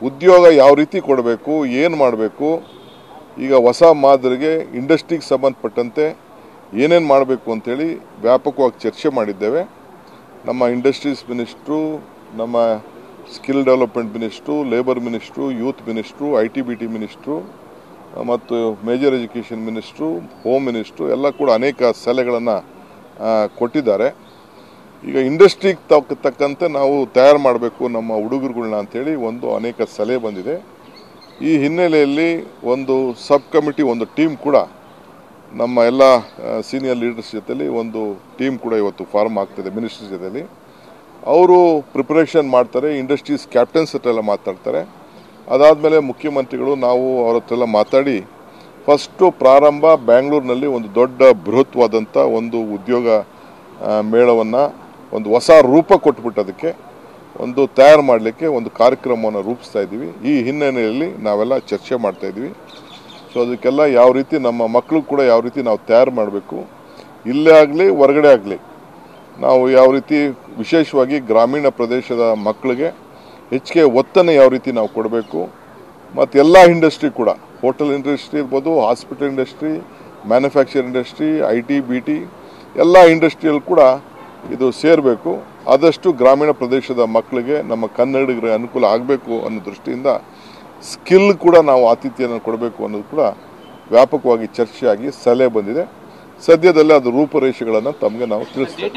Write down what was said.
ಉದ್ಯೋಗ ಯಾವ ರೀತಿ ಕೊಡಬೇಕು, ಏನು ಮಾಡಬೇಕು, ಈಗ ಹೊಸ ಮಾದರಿಗೆ ಇಂಡಸ್ಟ್ರಿಗೆ ಸಂಬಂಧಪಟ್ಟಂತೆ ಏನೇನು ಮಾಡಬೇಕು ಅಂತೇಳಿ ವ್ಯಾಪಕವಾಗಿ ಚರ್ಚೆ ಮಾಡಿದ್ದೇವೆ. ನಮ್ಮ ಇಂಡಸ್ಟ್ರೀಸ್ ಮಿನಿಸ್ಟ್ರು, ನಮ್ಮ skill development minister, labour minister, youth minister, ITBT minister ಮತ್ತು major education minister, home minister ಎಲ್ಲ ಕೂಡ ಅನೇಕ ಸಲಹೆಗಳನ್ನು ಕೊಟ್ಟಿದ್ದಾರೆ. ಈಗ ಇಂಡಸ್ಟ್ರಿಗೆ ತಕ್ಕಂತೆ ನಾವು ತಯಾರು ಮಾಡಬೇಕು ನಮ್ಮ ಹುಡುಗರುಗಳನ್ನ ಅಂತೇಳಿ ಅನೇಕ ಸಲಹೆ ಬಂದಿದೆ. ಈ ಹಿನ್ನೆಲೆಯಲ್ಲಿ ಒಂದು ಸಬ್ ಕಮಿಟಿ, ಒಂದು ಟೀಮ್ ಕೂಡ ನಮ್ಮ ಎಲ್ಲ ಸೀನಿಯರ್ ಲೀಡರ್ಸ್ ಜೊತೆಲಿ ಒಂದು ಟೀಮ್ ಕೂಡ ಇವತ್ತು ಫಾರ್ಮ್ ಆಗ್ತದೆ ಮಿನಿಸ್ಟರ್ ಜೊತೆಲಿ. ಅವರು ಪ್ರಿಪರೇಷನ್ ಮಾಡ್ತಾರೆ, ಇಂಡಸ್ಟ್ರೀಸ್ ಕ್ಯಾಪ್ಟನ್ಸ್ ಹತ್ರ ಎಲ್ಲ ಮಾತಾಡ್ತಾರೆ. ಅದಾದಮೇಲೆ ಮುಖ್ಯಮಂತ್ರಿಗಳು ನಾವು ಅವ್ರ ಹತ್ರ ಎಲ್ಲ ಮಾತಾಡಿ ಫಸ್ಟು ಪ್ರಾರಂಭ ಬ್ಯಾಂಗ್ಳೂರಿನಲ್ಲಿ ಒಂದು ದೊಡ್ಡ ಬೃಹತ್ವಾದಂಥ ಒಂದು ಉದ್ಯೋಗ ಮೇಳವನ್ನು ಒಂದು ಹೊಸ ರೂಪ ಕೊಟ್ಬಿಟ್ಟು ಅದಕ್ಕೆ ಒಂದು ತಯಾರು ಮಾಡಲಿಕ್ಕೆ ಒಂದು ಕಾರ್ಯಕ್ರಮವನ್ನು ರೂಪಿಸ್ತಾ ಇದ್ದೀವಿ. ಈ ಹಿನ್ನೆಲೆಯಲ್ಲಿ ನಾವೆಲ್ಲ ಚರ್ಚೆ ಮಾಡ್ತಾ ಇದ್ದೀವಿ. ಸೊ ಅದಕ್ಕೆಲ್ಲ ಯಾವ ರೀತಿ ನಮ್ಮ ಮಕ್ಕಳು ಕೂಡ ಯಾವ ರೀತಿ ನಾವು ತಯಾರು ಮಾಡಬೇಕು, ಇಲ್ಲೇ ಆಗಲಿ ಹೊರಗಡೆ ಆಗಲಿ ನಾವು ಯಾವ ರೀತಿ ವಿಶೇಷವಾಗಿ ಗ್ರಾಮೀಣ ಪ್ರದೇಶದ ಮಕ್ಕಳಿಗೆ ಹೆಚ್ಚಿಗೆ ಒತ್ತನ್ನು ಯಾವ ರೀತಿ ನಾವು ಕೊಡಬೇಕು, ಮತ್ತು ಎಲ್ಲ ಇಂಡಸ್ಟ್ರಿ ಕೂಡ, ಹೋಟೆಲ್ ಇಂಡಸ್ಟ್ರಿ ಇರ್ಬೋದು, hospital industry, manufacture industry, ITBT ಎಲ್ಲ ಇಂಡಸ್ಟ್ರಿಯಲ್ಲಿ ಕೂಡ ಇದು ಸೇರಬೇಕು. ಆದಷ್ಟು ಗ್ರಾಮೀಣ ಪ್ರದೇಶದ ಮಕ್ಕಳಿಗೆ, ನಮ್ಮ ಕನ್ನಡಿಗರಿಗೆ ಅನುಕೂಲ ಆಗಬೇಕು ಅನ್ನೋ ದೃಷ್ಟಿಯಿಂದ ಸ್ಕಿಲ್ ಕೂಡ ನಾವು ಆತಿಥ್ಯವನ್ನು ಕೊಡಬೇಕು ಅನ್ನೋದು ಕೂಡ ವ್ಯಾಪಕವಾಗಿ ಚರ್ಚೆಯಾಗಿ ಸಲಹೆ ಬಂದಿದೆ. ಸದ್ಯದಲ್ಲೇ ಅದು ರೂಪುರೇಷೆಗಳನ್ನು ತಮಗೆ ನಾವು ತಿಳಿಸ್ತೇವೆ.